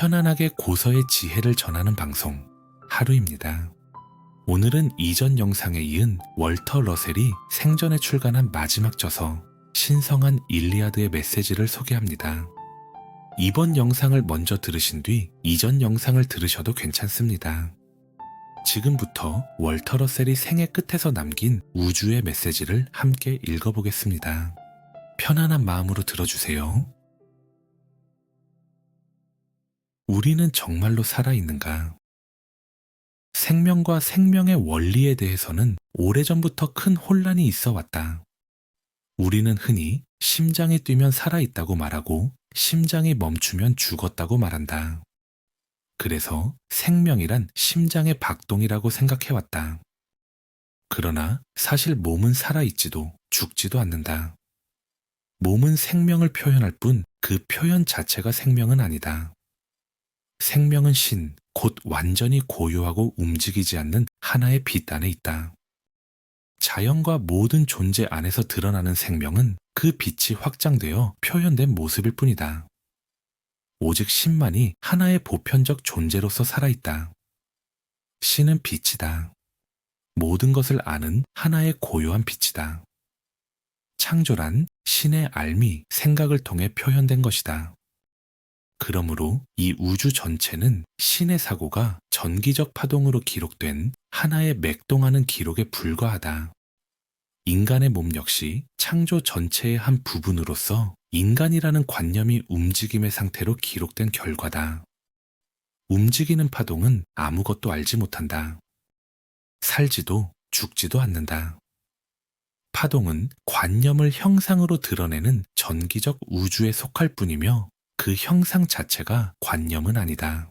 편안하게 고서의 지혜를 전하는 방송 하루입니다. 오늘은 이전 영상에 이은 월터 러셀이 생전에 출간한 마지막 저서 신성한 일리아드의 메시지를 소개합니다. 이번 영상을 먼저 들으신 뒤 이전 영상을 들으셔도 괜찮습니다. 지금부터 월터 러셀이 생애 끝에서 남긴 우주의 메시지를 함께 읽어보겠습니다. 편안한 마음으로 들어주세요. 우리는 정말로 살아있는가? 생명과 생명의 원리에 대해서는 오래전부터 큰 혼란이 있어 왔다. 우리는 흔히 심장이 뛰면 살아있다고 말하고 심장이 멈추면 죽었다고 말한다. 그래서 생명이란 심장의 박동이라고 생각해왔다. 그러나 사실 몸은 살아있지도 죽지도 않는다. 몸은 생명을 표현할 뿐 그 표현 자체가 생명은 아니다. 생명은 신, 곧 완전히 고요하고 움직이지 않는 하나의 빛 안에 있다. 자연과 모든 존재 안에서 드러나는 생명은 그 빛이 확장되어 표현된 모습일 뿐이다. 오직 신만이 하나의 보편적 존재로서 살아있다. 신은 빛이다. 모든 것을 아는 하나의 고요한 빛이다. 창조란 신의 알미, 생각을 통해 표현된 것이다. 그러므로 이 우주 전체는 신의 사고가 전기적 파동으로 기록된 하나의 맥동하는 기록에 불과하다. 인간의 몸 역시 창조 전체의 한 부분으로서 인간이라는 관념이 움직임의 상태로 기록된 결과다. 움직이는 파동은 아무것도 알지 못한다. 살지도 죽지도 않는다. 파동은 관념을 형상으로 드러내는 전기적 우주에 속할 뿐이며 그 형상 자체가 관념은 아니다.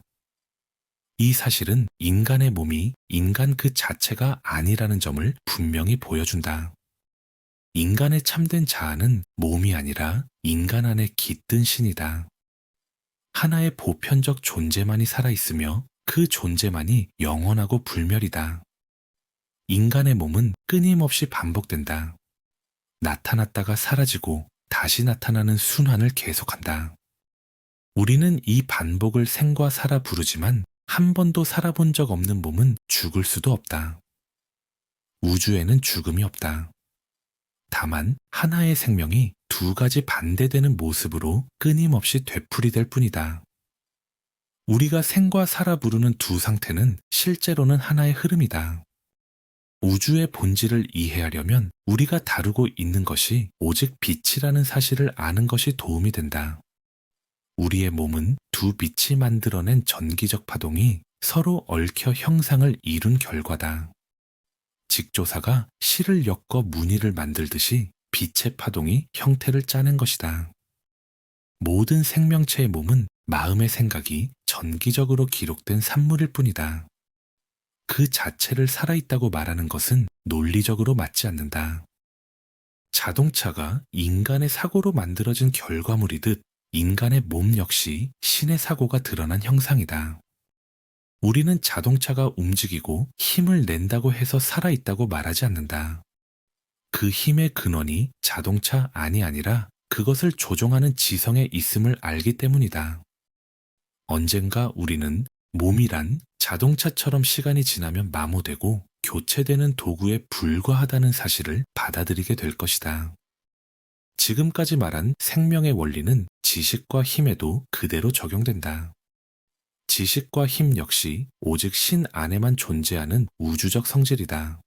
이 사실은 인간의 몸이 인간 그 자체가 아니라는 점을 분명히 보여준다. 인간의 참된 자아는 몸이 아니라 인간 안에 깃든 신이다. 하나의 보편적 존재만이 살아있으며 그 존재만이 영원하고 불멸이다. 인간의 몸은 끊임없이 반복된다. 나타났다가 사라지고 다시 나타나는 순환을 계속한다. 우리는 이 반복을 생과 사라 부르지만 한 번도 살아본 적 없는 몸은 죽을 수도 없다. 우주에는 죽음이 없다. 다만 하나의 생명이 두 가지 반대되는 모습으로 끊임없이 되풀이될 뿐이다. 우리가 생과 사라 부르는 두 상태는 실제로는 하나의 흐름이다. 우주의 본질을 이해하려면 우리가 다루고 있는 것이 오직 빛이라는 사실을 아는 것이 도움이 된다. 우리의 몸은 두 빛이 만들어낸 전기적 파동이 서로 얽혀 형상을 이룬 결과다. 직조사가 실을 엮어 무늬를 만들듯이 빛의 파동이 형태를 짜낸 것이다. 모든 생명체의 몸은 마음의 생각이 전기적으로 기록된 산물일 뿐이다. 그 자체를 살아있다고 말하는 것은 논리적으로 맞지 않는다. 자동차가 인간의 사고로 만들어진 결과물이듯 인간의 몸 역시 신의 사고가 드러난 형상이다. 우리는 자동차가 움직이고 힘을 낸다고 해서 살아있다고 말하지 않는다. 그 힘의 근원이 자동차 안이 아니라 그것을 조종하는 지성에 있음을 알기 때문이다. 언젠가 우리는 몸이란 자동차처럼 시간이 지나면 마모되고 교체되는 도구에 불과하다는 사실을 받아들이게 될 것이다. 지금까지 말한 생명의 원리는 지식과 힘에도 그대로 적용된다. 지식과 힘 역시 오직 신 안에만 존재하는 우주적 성질이다.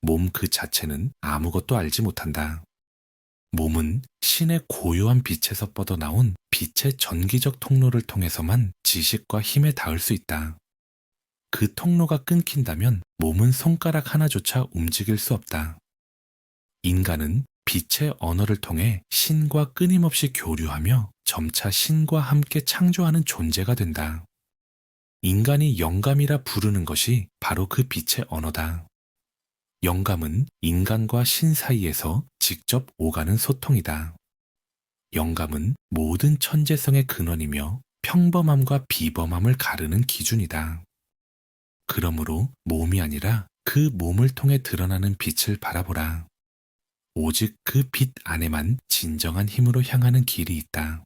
몸 그 자체는 아무것도 알지 못한다. 몸은 신의 고요한 빛에서 뻗어나온 빛의 전기적 통로를 통해서만 지식과 힘에 닿을 수 있다. 그 통로가 끊긴다면 몸은 손가락 하나조차 움직일 수 없다. 인간은 빛의 언어를 통해 신과 끊임없이 교류하며 점차 신과 함께 창조하는 존재가 된다. 인간이 영감이라 부르는 것이 바로 그 빛의 언어다. 영감은 인간과 신 사이에서 직접 오가는 소통이다. 영감은 모든 천재성의 근원이며 평범함과 비범함을 가르는 기준이다. 그러므로 몸이 아니라 그 몸을 통해 드러나는 빛을 바라보라. 오직 그 빛 안에만 진정한 힘으로 향하는 길이 있다.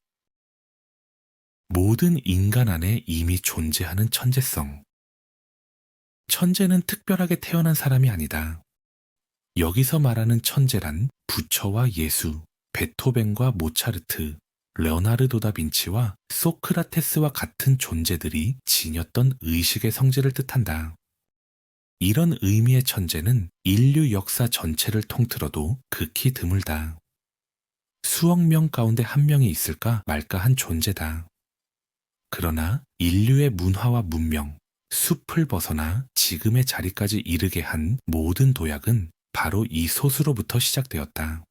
모든 인간 안에 이미 존재하는 천재성. 천재는 특별하게 태어난 사람이 아니다. 여기서 말하는 천재란 부처와 예수, 베토벤과 모차르트, 레오나르도 다빈치와 소크라테스와 같은 존재들이 지녔던 의식의 성질을 뜻한다. 이런 의미의 천재는 인류 역사 전체를 통틀어도 극히 드물다. 수억 명 가운데 한 명이 있을까 말까 한 존재다. 그러나 인류의 문화와 문명, 숲을 벗어나 지금의 자리까지 이르게 한 모든 도약은 바로 이 소수로부터 시작되었다.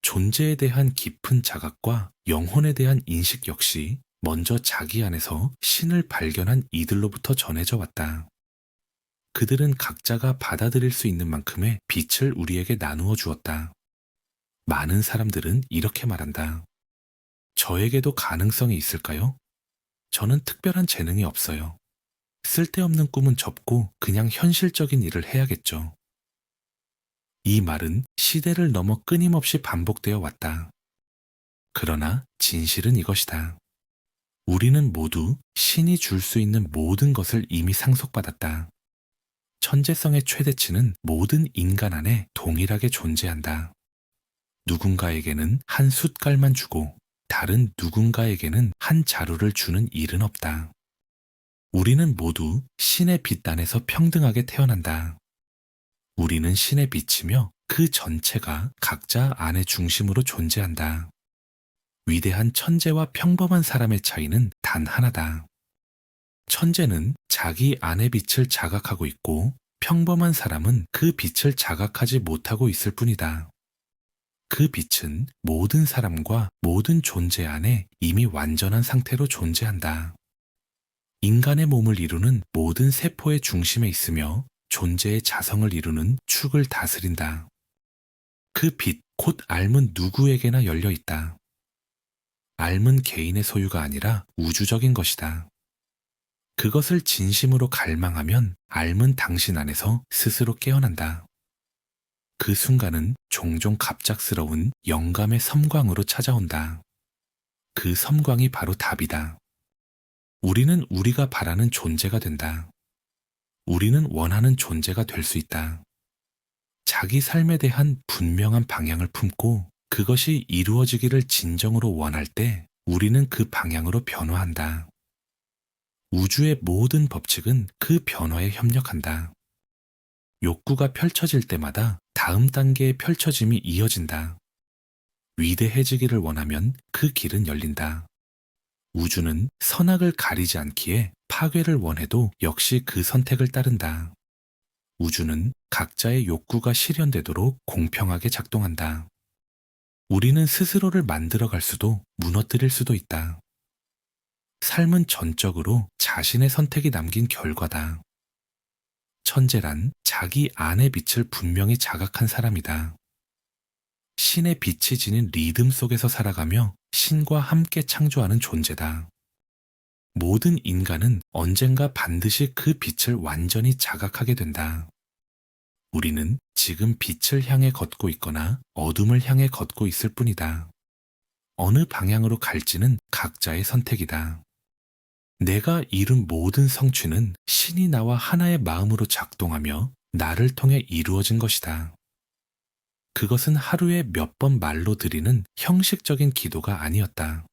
존재에 대한 깊은 자각과 영혼에 대한 인식 역시 먼저 자기 안에서 신을 발견한 이들로부터 전해져 왔다. 그들은 각자가 받아들일 수 있는 만큼의 빛을 우리에게 나누어 주었다. 많은 사람들은 이렇게 말한다. 저에게도 가능성이 있을까요? 저는 특별한 재능이 없어요. 쓸데없는 꿈은 접고 그냥 현실적인 일을 해야겠죠. 이 말은 시대를 넘어 끊임없이 반복되어 왔다. 그러나 진실은 이것이다. 우리는 모두 신이 줄 수 있는 모든 것을 이미 상속받았다. 천재성의 최대치는 모든 인간 안에 동일하게 존재한다. 누군가에게는 한 숟갈만 주고 다른 누군가에게는 한 자루를 주는 일은 없다. 우리는 모두 신의 빛 안에서 평등하게 태어난다. 우리는 신의 빛이며 그 전체가 각자 안의 중심으로 존재한다. 위대한 천재와 평범한 사람의 차이는 단 하나다. 천재는 자기 안의 빛을 자각하고 있고 평범한 사람은 그 빛을 자각하지 못하고 있을 뿐이다. 그 빛은 모든 사람과 모든 존재 안에 이미 완전한 상태로 존재한다. 인간의 몸을 이루는 모든 세포의 중심에 있으며 존재의 자성을 이루는 축을 다스린다. 그 빛, 곧 알은 누구에게나 열려 있다. 알은 개인의 소유가 아니라 우주적인 것이다. 그것을 진심으로 갈망하면 알은 당신 안에서 스스로 깨어난다. 그 순간은 종종 갑작스러운 영감의 섬광으로 찾아온다. 그 섬광이 바로 답이다. 우리는 우리가 바라는 존재가 된다. 우리는 원하는 존재가 될 수 있다. 자기 삶에 대한 분명한 방향을 품고 그것이 이루어지기를 진정으로 원할 때 우리는 그 방향으로 변화한다. 우주의 모든 법칙은 그 변화에 협력한다. 욕구가 펼쳐질 때마다 다음 단계의 펼쳐짐이 이어진다. 위대해지기를 원하면 그 길은 열린다. 우주는 선악을 가리지 않기에 파괴를 원해도 역시 그 선택을 따른다. 우주는 각자의 욕구가 실현되도록 공평하게 작동한다. 우리는 스스로를 만들어갈 수도 무너뜨릴 수도 있다. 삶은 전적으로 자신의 선택이 남긴 결과다. 천재란 자기 안의 빛을 분명히 자각한 사람이다. 신의 빛이 지닌 리듬 속에서 살아가며 신과 함께 창조하는 존재다. 모든 인간은 언젠가 반드시 그 빛을 완전히 자각하게 된다. 우리는 지금 빛을 향해 걷고 있거나 어둠을 향해 걷고 있을 뿐이다. 어느 방향으로 갈지는 각자의 선택이다. 내가 이룬 모든 성취는 신이 나와 하나의 마음으로 작동하며 나를 통해 이루어진 것이다. 그것은 하루에 몇 번 말로 드리는 형식적인 기도가 아니었다.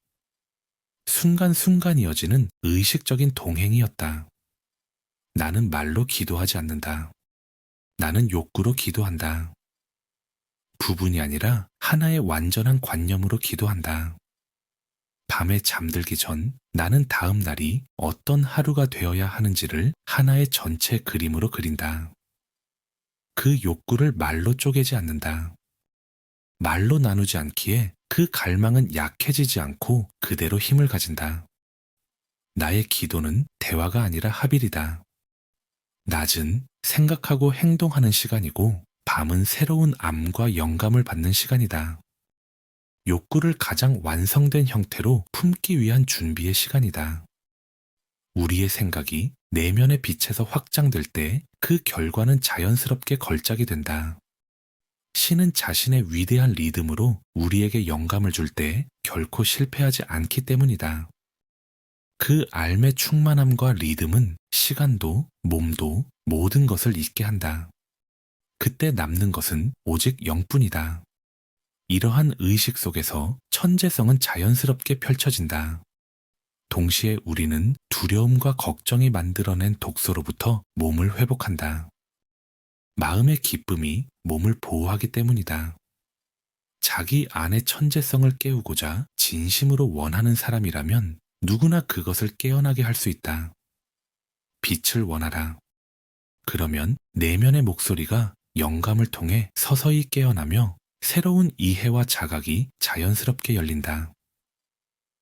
순간순간 이어지는 의식적인 동행이었다. 나는 말로 기도하지 않는다. 나는 욕구로 기도한다. 부분이 아니라 하나의 완전한 관념으로 기도한다. 밤에 잠들기 전 나는 다음 날이 어떤 하루가 되어야 하는지를 하나의 전체 그림으로 그린다. 그 욕구를 말로 쪼개지 않는다. 말로 나누지 않기에 그 갈망은 약해지지 않고 그대로 힘을 가진다. 나의 기도는 대화가 아니라 합일이다. 낮은 생각하고 행동하는 시간이고 밤은 새로운 암과 영감을 받는 시간이다. 욕구를 가장 완성된 형태로 품기 위한 준비의 시간이다. 우리의 생각이 내면의 빛에서 확장될 때 그 결과는 자연스럽게 걸작이 된다. 신은 자신의 위대한 리듬으로 우리에게 영감을 줄 때 결코 실패하지 않기 때문이다. 그 알의 충만함과 리듬은 시간도, 몸도, 모든 것을 잊게 한다. 그때 남는 것은 오직 영뿐이다. 이러한 의식 속에서 천재성은 자연스럽게 펼쳐진다. 동시에 우리는 두려움과 걱정이 만들어낸 독소로부터 몸을 회복한다. 마음의 기쁨이 몸을 보호하기 때문이다. 자기 안의 천재성을 깨우고자 진심으로 원하는 사람이라면 누구나 그것을 깨어나게 할 수 있다. 빛을 원하라. 그러면 내면의 목소리가 영감을 통해 서서히 깨어나며 새로운 이해와 자각이 자연스럽게 열린다.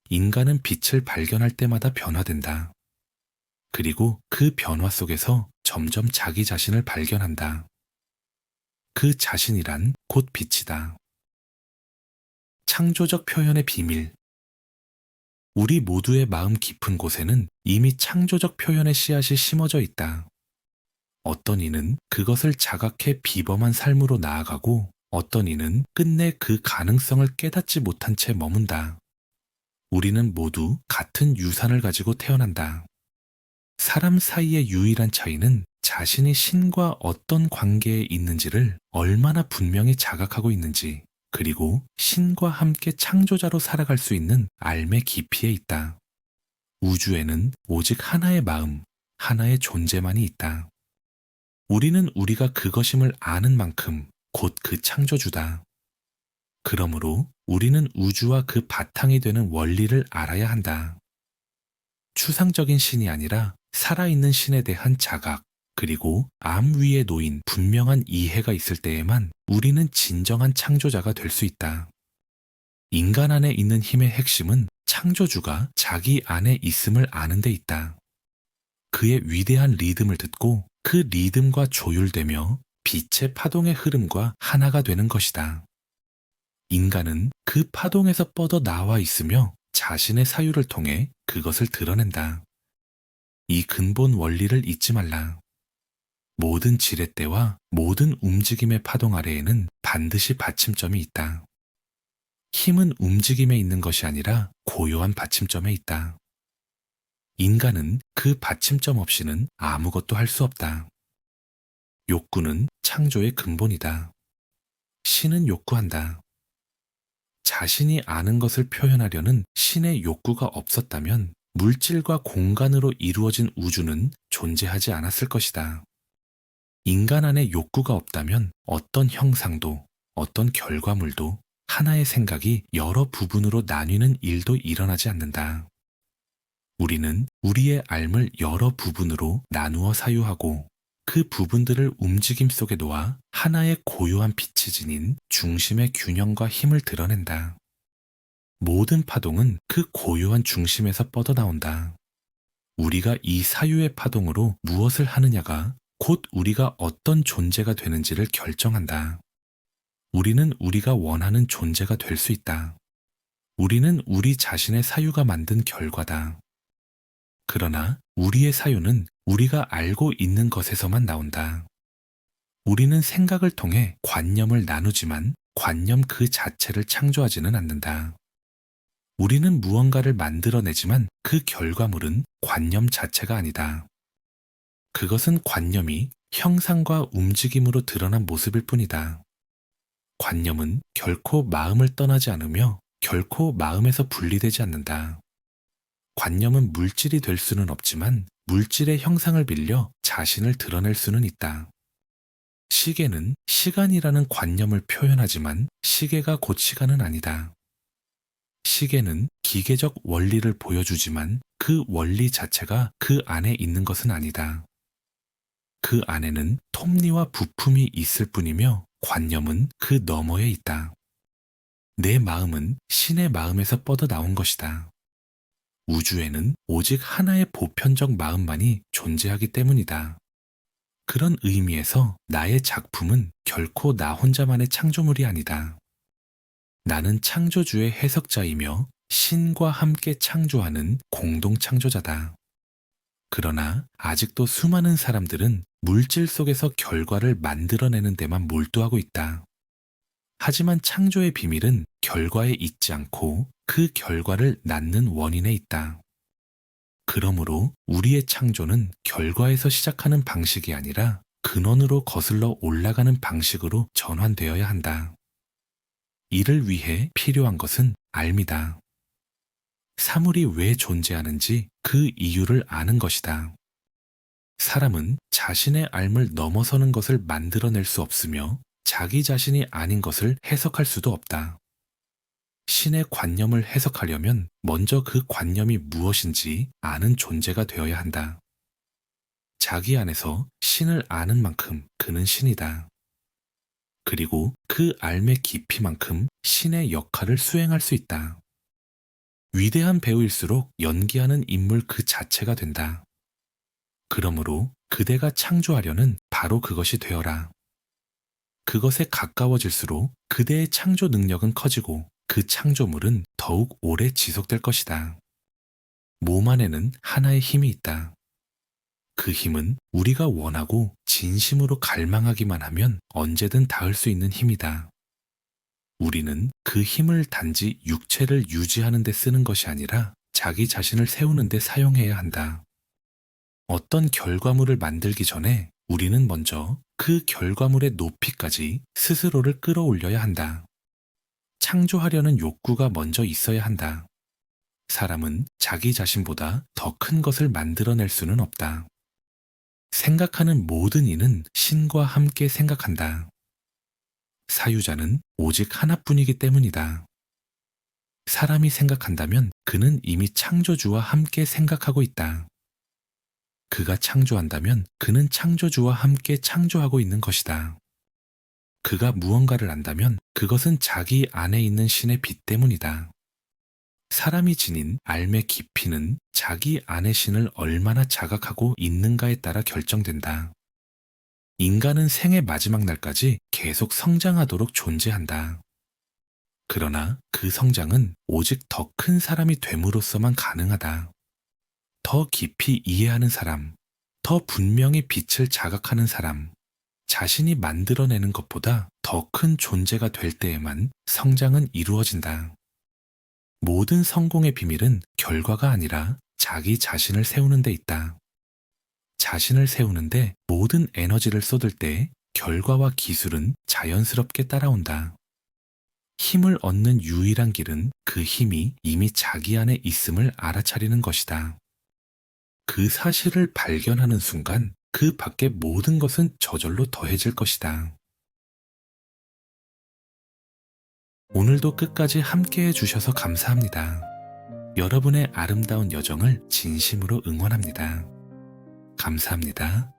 인간은 빛을 발견할 때마다 변화된다. 그리고 그 변화 속에서 점점 자기 자신을 발견한다. 그 자신이란 곧 빛이다. 창조적 표현의 비밀. 우리 모두의 마음 깊은 곳에는 이미 창조적 표현의 씨앗이 심어져 있다. 어떤 이는 그것을 자각해 비범한 삶으로 나아가고 어떤 이는 끝내 그 가능성을 깨닫지 못한 채 머문다. 우리는 모두 같은 유산을 가지고 태어난다. 사람 사이의 유일한 차이는 자신이 신과 어떤 관계에 있는지를 얼마나 분명히 자각하고 있는지, 그리고 신과 함께 창조자로 살아갈 수 있는 알의 깊이에 있다. 우주에는 오직 하나의 마음, 하나의 존재만이 있다. 우리는 우리가 그것임을 아는 만큼 곧 그 창조주다. 그러므로 우리는 우주와 그 바탕이 되는 원리를 알아야 한다. 추상적인 신이 아니라 살아있는 신에 대한 자각, 그리고 암 위에 놓인 분명한 이해가 있을 때에만 우리는 진정한 창조자가 될 수 있다. 인간 안에 있는 힘의 핵심은 창조주가 자기 안에 있음을 아는 데 있다. 그의 위대한 리듬을 듣고 그 리듬과 조율되며 빛의 파동의 흐름과 하나가 되는 것이다. 인간은 그 파동에서 뻗어 나와 있으며 자신의 사유를 통해 그것을 드러낸다. 이 근본 원리를 잊지 말라. 모든 지렛대와 모든 움직임의 파동 아래에는 반드시 받침점이 있다. 힘은 움직임에 있는 것이 아니라 고요한 받침점에 있다. 인간은 그 받침점 없이는 아무것도 할 수 없다. 욕구는 창조의 근본이다. 신은 욕구한다. 자신이 아는 것을 표현하려는 신의 욕구가 없었다면 물질과 공간으로 이루어진 우주는 존재하지 않았을 것이다. 인간 안에 욕구가 없다면 어떤 형상도, 어떤 결과물도, 하나의 생각이 여러 부분으로 나뉘는 일도 일어나지 않는다. 우리는 우리의 알을 여러 부분으로 나누어 사유하고 그 부분들을 움직임 속에 놓아 하나의 고요한 빛이 지닌 중심의 균형과 힘을 드러낸다. 모든 파동은 그 고요한 중심에서 뻗어나온다. 우리가 이 사유의 파동으로 무엇을 하느냐가 곧 우리가 어떤 존재가 되는지를 결정한다. 우리는 우리가 원하는 존재가 될 수 있다. 우리는 우리 자신의 사유가 만든 결과다. 그러나 우리의 사유는 우리가 알고 있는 것에서만 나온다. 우리는 생각을 통해 관념을 나누지만 관념 그 자체를 창조하지는 않는다. 우리는 무언가를 만들어내지만 그 결과물은 관념 자체가 아니다. 그것은 관념이 형상과 움직임으로 드러난 모습일 뿐이다. 관념은 결코 마음을 떠나지 않으며 결코 마음에서 분리되지 않는다. 관념은 물질이 될 수는 없지만 물질의 형상을 빌려 자신을 드러낼 수는 있다. 시계는 시간이라는 관념을 표현하지만 시계가 곧 시간은 아니다. 시계는 기계적 원리를 보여주지만 그 원리 자체가 그 안에 있는 것은 아니다. 그 안에는 톱니와 부품이 있을 뿐이며 관념은 그 너머에 있다. 내 마음은 신의 마음에서 뻗어 나온 것이다. 우주에는 오직 하나의 보편적 마음만이 존재하기 때문이다. 그런 의미에서 나의 작품은 결코 나 혼자만의 창조물이 아니다. 나는 창조주의 해석자이며 신과 함께 창조하는 공동 창조자다. 그러나 아직도 수많은 사람들은 물질 속에서 결과를 만들어내는 데만 몰두하고 있다. 하지만 창조의 비밀은 결과에 있지 않고 그 결과를 낳는 원인에 있다. 그러므로 우리의 창조는 결과에서 시작하는 방식이 아니라 근원으로 거슬러 올라가는 방식으로 전환되어야 한다. 이를 위해 필요한 것은 알미다. 사물이 왜 존재하는지 그 이유를 아는 것이다. 사람은 자신의 알을 넘어서는 것을 만들어낼 수 없으며 자기 자신이 아닌 것을 해석할 수도 없다. 신의 관념을 해석하려면 먼저 그 관념이 무엇인지 아는 존재가 되어야 한다. 자기 안에서 신을 아는 만큼 그는 신이다. 그리고 그 알의 깊이만큼 신의 역할을 수행할 수 있다. 위대한 배우일수록 연기하는 인물 그 자체가 된다. 그러므로 그대가 창조하려는 바로 그것이 되어라. 그것에 가까워질수록 그대의 창조 능력은 커지고 그 창조물은 더욱 오래 지속될 것이다. 몸 안에는 하나의 힘이 있다. 그 힘은 우리가 원하고 진심으로 갈망하기만 하면 언제든 닿을 수 있는 힘이다. 우리는 그 힘을 단지 육체를 유지하는 데 쓰는 것이 아니라 자기 자신을 세우는 데 사용해야 한다. 어떤 결과물을 만들기 전에 우리는 먼저 그 결과물의 높이까지 스스로를 끌어올려야 한다. 창조하려는 욕구가 먼저 있어야 한다. 사람은 자기 자신보다 더 큰 것을 만들어낼 수는 없다. 생각하는 모든 이는 신과 함께 생각한다. 사유자는 오직 하나뿐이기 때문이다. 사람이 생각한다면 그는 이미 창조주와 함께 생각하고 있다. 그가 창조한다면 그는 창조주와 함께 창조하고 있는 것이다. 그가 무언가를 안다면 그것은 자기 안에 있는 신의 빛 때문이다. 사람이 지닌 알의 깊이는 자기 안의 신을 얼마나 자각하고 있는가에 따라 결정된다. 인간은 생의 마지막 날까지 계속 성장하도록 존재한다. 그러나 그 성장은 오직 더 큰 사람이 됨으로써만 가능하다. 더 깊이 이해하는 사람, 더 분명히 빛을 자각하는 사람, 자신이 만들어내는 것보다 더 큰 존재가 될 때에만 성장은 이루어진다. 모든 성공의 비밀은 결과가 아니라 자기 자신을 세우는 데 있다. 자신을 세우는데 모든 에너지를 쏟을 때 결과와 기술은 자연스럽게 따라온다. 힘을 얻는 유일한 길은 그 힘이 이미 자기 안에 있음을 알아차리는 것이다. 그 사실을 발견하는 순간 그 밖의 모든 것은 저절로 더해질 것이다. 오늘도 끝까지 함께 해주셔서 감사합니다. 여러분의 아름다운 여정을 진심으로 응원합니다. 감사합니다.